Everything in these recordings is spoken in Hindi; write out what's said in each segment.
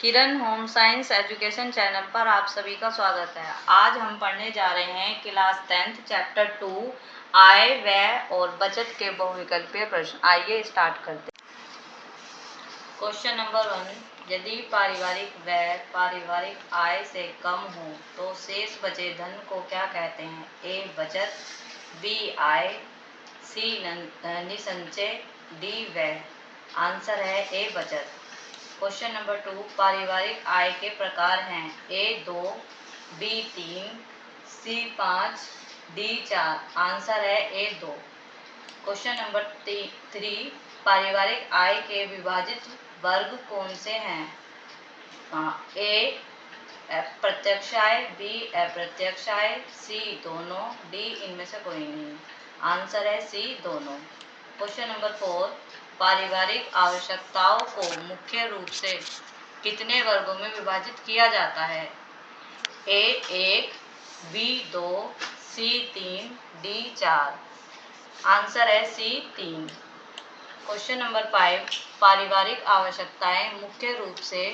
किरण होम साइंस एजुकेशन चैनल पर आप सभी का स्वागत है। आज हम पढ़ने जा रहे हैं क्लास 10th चैप्टर 2 आय व्यय और बचत के बहुविकल्पीय प्रश्न। आइए स्टार्ट करते हैं। क्वेश्चन नंबर 1, यदि पारिवारिक व्यय पारिवारिक आय से कम हो तो शेष बचे धन को क्या कहते हैं? ए बचत, बी आय, सी निसंचय, डी व्यय। आंसर है ए बचत। क्वेश्चन नंबर 2, पारिवारिक आय के प्रकार हैं ए 2, बी 3, सी 5, डी 4। आंसर है ए 2। क्वेश्चन नंबर 3, पारिवारिक आय के विभाजित वर्ग कौन से हैं? ए प्रत्यक्ष आय, बी अप्रत्यक्ष आय, सी दोनों, डी इनमें से कोई नहीं। आंसर है सी दोनों। क्वेश्चन नंबर 4, पारिवारिक आवश्यकताओं को मुख्य रूप से कितने वर्गों में विभाजित किया जाता है? ए 1, बी 2, सी 3, डी 4। आंसर है सी 3। क्वेश्चन नंबर 5, पारिवारिक आवश्यकताएं मुख्य रूप से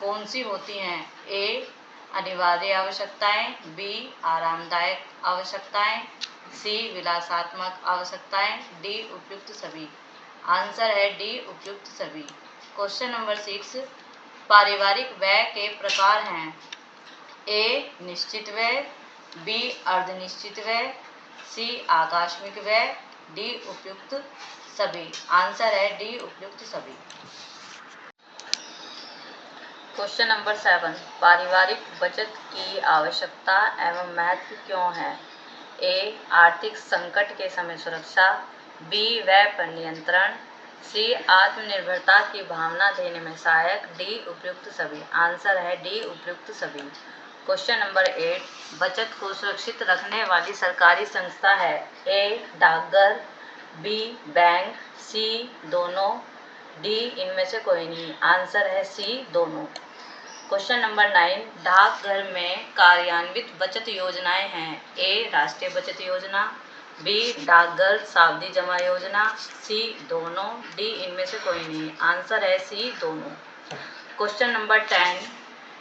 कौन सी होती हैं? ए अनिवार्य आवश्यकताएं, बी आरामदायक आवश्यकताएं, सी विलासात्मक आवश्यकताएं, डी उपयुक्त सभी। आंसर है डी उपयुक्त सभी। क्वेश्चन नंबर 6, पारिवारिक व्यय के प्रकार हैं ए निश्चित व्यय, बी अर्धनिश्चित व्यय, सी आकस्मिक व्यय, डी उपयुक्त सभी। आंसर है डी उपयुक्त सभी। क्वेश्चन नंबर 7, पारिवारिक बचत की आवश्यकता एवं महत्व क्यों है? ए आर्थिक संकट के समय सुरक्षा, बी व्यय पर नियंत्रण, सी आत्मनिर्भरता की भावना देने में सहायक, डी उपयुक्त सभी। आंसर है डी उपयुक्त सभी। क्वेश्चन नंबर 8, बचत को सुरक्षित रखने वाली सरकारी संस्था है ए डाकघर, बी बैंक, सी दोनों, डी इनमें से कोई नहीं। आंसर है सी दोनों। क्वेश्चन नंबर 9, डाकघर में कार्यान्वित बचत योजनाएं हैं ए राष्ट्रीय बचत योजना, बी डाकघर सावधि जमा योजना, सी दोनों, डी इनमें से कोई नहीं। आंसर है सी दोनों। क्वेश्चन नंबर 10,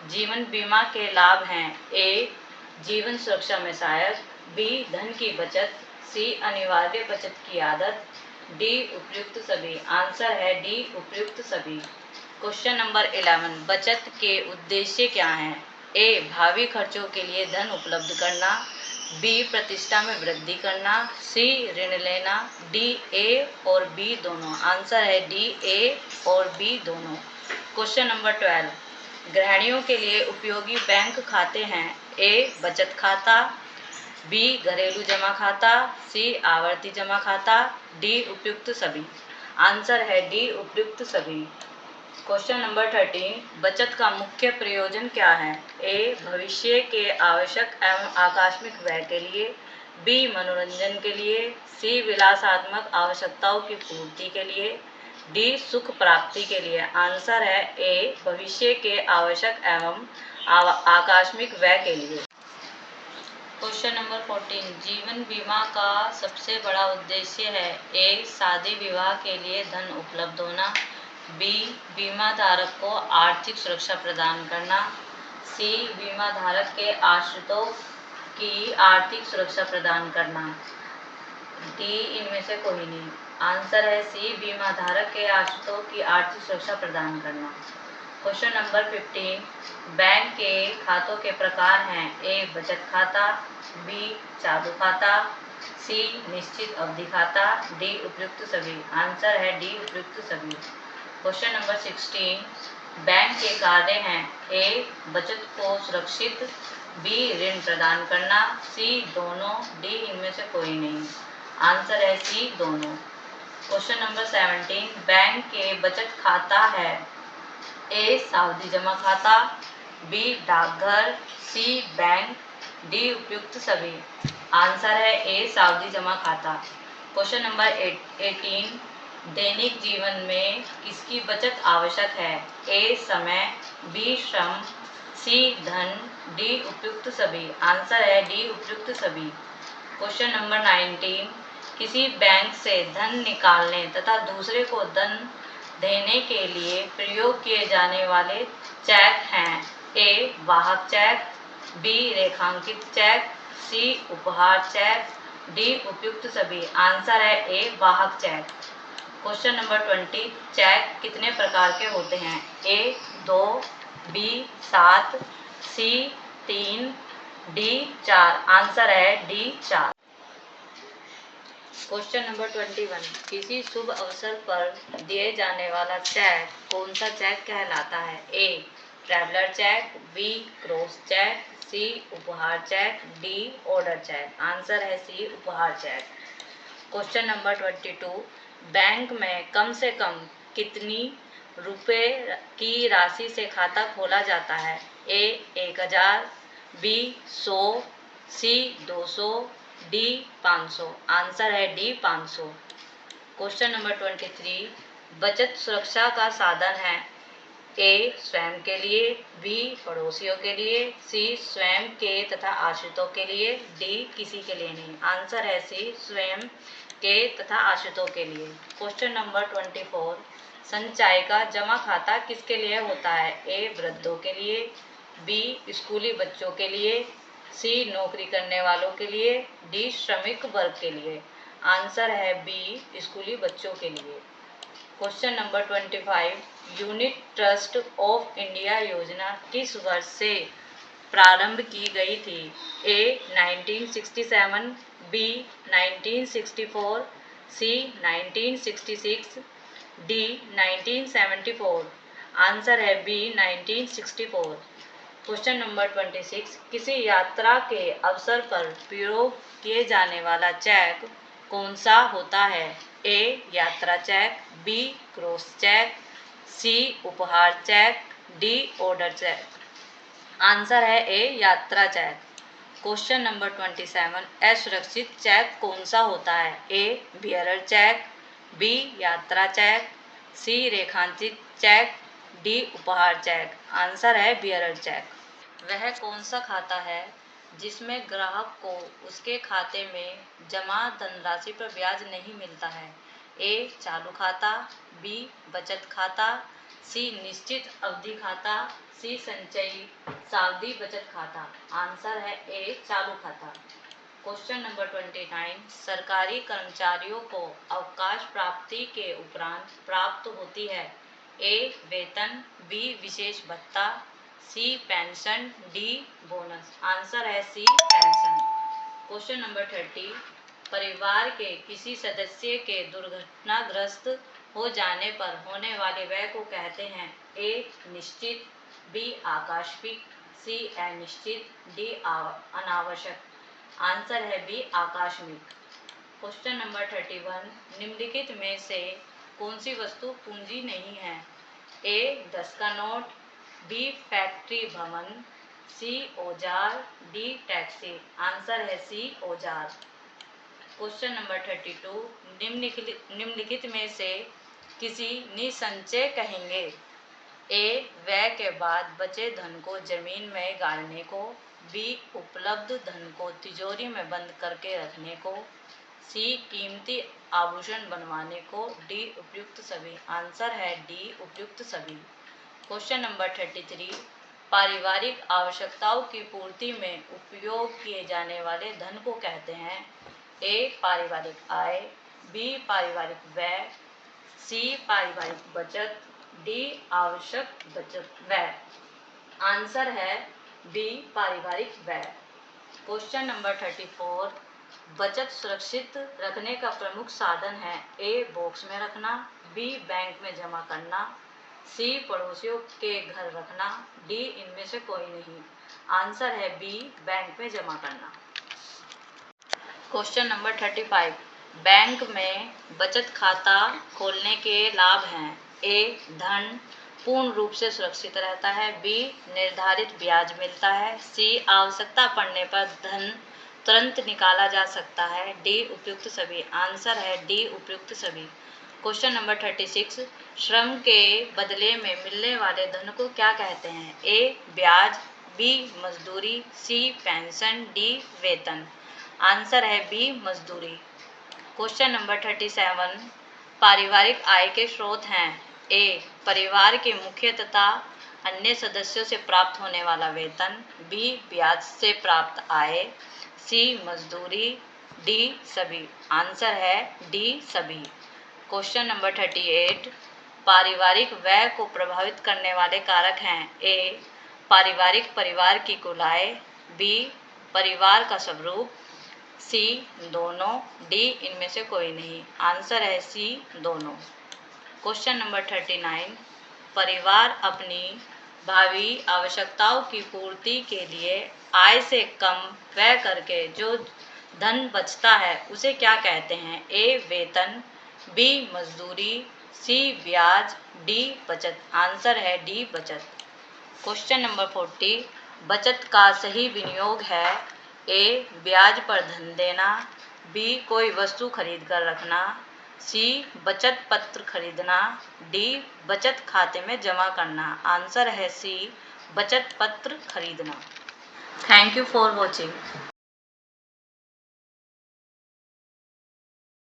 जीवन बीमा के लाभ हैं ए जीवन सुरक्षा में सहायक, बी धन की बचत, सी अनिवार्य बचत की आदत, डी उपयुक्त सभी। आंसर है डी उपयुक्त सभी। क्वेश्चन नंबर 11, बचत के उद्देश्य क्या हैं? ए भावी खर्चों के लिए धन उपलब्ध करना, बी प्रतिष्ठा में वृद्धि करना, सी ऋण लेना, डी ए और बी दोनों। आंसर है डी ए और बी दोनों। क्वेश्चन नंबर 12, गृहिणियों के लिए उपयोगी बैंक खाते हैं ए बचत खाता, बी घरेलू जमा खाता, सी आवर्ती जमा खाता, डी उपयुक्त सभी। आंसर है डी उपयुक्त सभी। क्वेश्चन नंबर 13, बचत का मुख्य प्रयोजन क्या है? ए भविष्य के आवश्यक एवं आकस्मिक व्यय के लिए, बी मनोरंजन के लिए, सी विलासात्मक आवश्यकताओं की पूर्ति के लिए, डी सुख प्राप्ति के लिए। आंसर है ए भविष्य के आवश्यक एवं आकस्मिक व्यय के लिए। क्वेश्चन नंबर 14, जीवन बीमा का सबसे बड़ा उद्देश्य है ए शादी विवाह के लिए धन उपलब्ध होना, बी बीमा धारक को आर्थिक सुरक्षा प्रदान करना, सी बीमा धारक के आश्रितों की आर्थिक सुरक्षा प्रदान करना, डी इनमें से कोई नहीं। आंसर है सी बीमा धारक के आश्रितों की आर्थिक सुरक्षा प्रदान करना। क्वेश्चन नंबर 15, बैंक के खातों के प्रकार हैं ए बचत खाता, बी चालू खाता, सी निश्चित अवधि खाता, डी उपयुक्त सभी। आंसर है डी उपयुक्त सभी। क्वेश्चन नंबर 16, बैंक के कार्य हैं ए बचत को सुरक्षित, बी ऋण प्रदान करना, सी दोनों, डी इनमें से कोई नहीं। आंसर है सी दोनों। क्वेश्चन नंबर 17, बैंक के बचत खाता है ए सावधि जमा खाता, बी डाकघर, सी बैंक, डी उपयुक्त सभी। आंसर है ए सावधि जमा खाता। क्वेश्चन नंबर 18, दैनिक जीवन में किसकी बचत आवश्यक है? ए समय, बी श्रम, सी धन, डी उपयुक्त सभी। आंसर है डी उपयुक्त सभी। क्वेश्चन नंबर 19, किसी बैंक से धन निकालने तथा दूसरे को धन देने के लिए प्रयोग किए जाने वाले चेक हैं? ए वाहक चेक, बी रेखांकित चेक, सी उपहार चेक, डी उपयुक्त सभी। आंसर है ए वाहक चेक। क्वेश्चन नंबर 20, चेक कितने प्रकार के होते हैं? ए 2, बी 7, सी 3, डी 4। आंसर है डी 4। क्वेश्चन नंबर 21, किसी शुभ अवसर पर दिए जाने वाला चेक कौन सा चेक कहलाता है? A traveller cheque, B cross check, C उपहार check, D order check. Answer है सी उपहार चेक। क्वेश्चन नंबर 22, बैंक में कम से कम कितनी रुपए की राशि से खाता खोला जाता है? ए 1000, बी 100, सी 200, डी 500। आंसर है डी 500। क्वेश्चन नंबर 23, बचत सुरक्षा का साधन है? ए स्वयं के लिए, बी पड़ोसियों के लिए, सी स्वयं के तथा आश्रितों के लिए, डी किसी के लिए नहीं। आंसर है सी स्वयं के तथा आश्रितों के लिए। क्वेश्चन नंबर 24, संचय का जमा खाता किसके लिए होता है? ए वृद्धों के लिए, बी स्कूली बच्चों के लिए, सी नौकरी करने वालों के लिए, डी श्रमिक वर्ग के लिए। आंसर है बी स्कूली बच्चों के लिए। Question number 25, unit trust of India योजना किस वर्ष से प्रारंभ की गई थी? ए 1967, बी 1964, सी 1966, डी 1974। आंसर है बी 1964। क्वेश्चन नंबर 26, किसी यात्रा के अवसर पर प्रयोग किए जाने वाला चेक कौन सा होता है? ए यात्रा check, B cross check, C उपहार check, D order check. Answer है ए यात्रा चेक। क्वेश्चन नंबर 27, असुरक्षित चेक कौन सा होता है? ए बियरर चेक, बी यात्रा चेक, सी रेखांकित चेक, डी उपहार चेक। आंसर है बियरर चेक। वह कौन सा खाता है जिसमें ग्राहक को उसके खाते में जमा धनराशि पर ब्याज नहीं मिलता है? ए चालू खाता, बी बचत खाता, सी निश्चित अवधि खाता, सी संचयी सावधि बचत खाता। आंसर है ए चालू खाता। क्वेश्चन नंबर 29, सरकारी कर्मचारियों को अवकाश प्राप्ति के उपरांत प्राप्त होती है? ए वेतन, बी विशेष भत्ता, सी पेंशन, डी बोनस। आंसर है सी पेंशन। क्वेश्चन नंबर 30, परिवार के किसी सदस्य के दुर्घटनाग्रस्त हो जाने पर होने वाले व्यय को कहते हैं? ए निश्चित, बी आकस्मिक, सी अनिश्चित, डी अनावश्यक। आंसर है बी आकस्मिक। क्वेश्चन नंबर 31, निम्नलिखित में से कौन सी वस्तु पूंजी नहीं है? ए 10 का नोट, बी फैक्ट्री भवन, सी औजार, डी टैक्सी। आंसर है सी औजार। क्वेश्चन नंबर 32, निम्नलिखित में से किसी निसंचय कहेंगे? ए व्यय के बाद बचे धन को जमीन में गाड़ने को, बी उपलब्ध धन को तिजोरी में बंद करके रखने को, सी कीमती आभूषण बनवाने को, डी उपयुक्त सभी। आंसर है डी उपयुक्त सभी। क्वेश्चन नंबर 33, पारिवारिक आवश्यकताओं की पूर्ति में उपयोग किए जाने वाले धन को कहते हैं? ए पारिवारिक आय, बी पारिवारिक व्यय, सी पारिवारिक बचत, डी आवश्यक बचत व्यय। आंसर है बी पारिवारिक व्यय। क्वेश्चन नंबर 34, बचत सुरक्षित रखने का प्रमुख साधन है? ए बॉक्स में रखना, बी बैंक में जमा करना, सी पड़ोसियों के घर रखना, डी इनमें से कोई नहीं। आंसर है बी बैंक में जमा करना। क्वेश्चन नंबर 35, बैंक में बचत खाता खोलने के लाभ हैं? ए धन पूर्ण रूप से सुरक्षित रहता है, बी निर्धारित ब्याज मिलता है, सी आवश्यकता पड़ने पर धन तुरंत निकाला जा सकता है, डी उपयुक्त सभी। आंसर है डी उपयुक्त सभी। क्वेश्चन नंबर 36, श्रम के बदले में मिलने वाले धन को क्या कहते हैं? ए ब्याज, बी मजदूरी, सी पेंशन, डी वेतन। आंसर है बी मजदूरी। क्वेश्चन नंबर 37, पारिवारिक आय के स्रोत हैं? ए परिवार के मुख्य तथा अन्य सदस्यों से प्राप्त होने वाला वेतन, बी ब्याज से प्राप्त आय, सी मजदूरी, डी सभी। आंसर है डी सभी। क्वेश्चन नंबर 38, पारिवारिक व्यय को प्रभावित करने वाले कारक हैं। ए पारिवारिक परिवार की कुल आय, बी परिवार का स्वरूप, सी दोनों, डी इनमें से कोई नहीं। आंसर है सी दोनों। क्वेश्चन नंबर 39, परिवार अपनी भावी आवश्यकताओं की पूर्ति के लिए आय से कम व्यय करके जो धन बचता है उसे क्या कहते हैं? ए वेतन, बी मजदूरी, सी ब्याज, डी बचत। आंसर है डी बचत। क्वेश्चन नंबर 40, बचत का सही विनियोग है। ए ब्याज पर धन देना, बी कोई वस्तु खरीद कर रखना, सी बचत पत्र खरीदना, डी बचत खाते में जमा करना। आंसर है सी बचत पत्र खरीदना। Thank you for watching.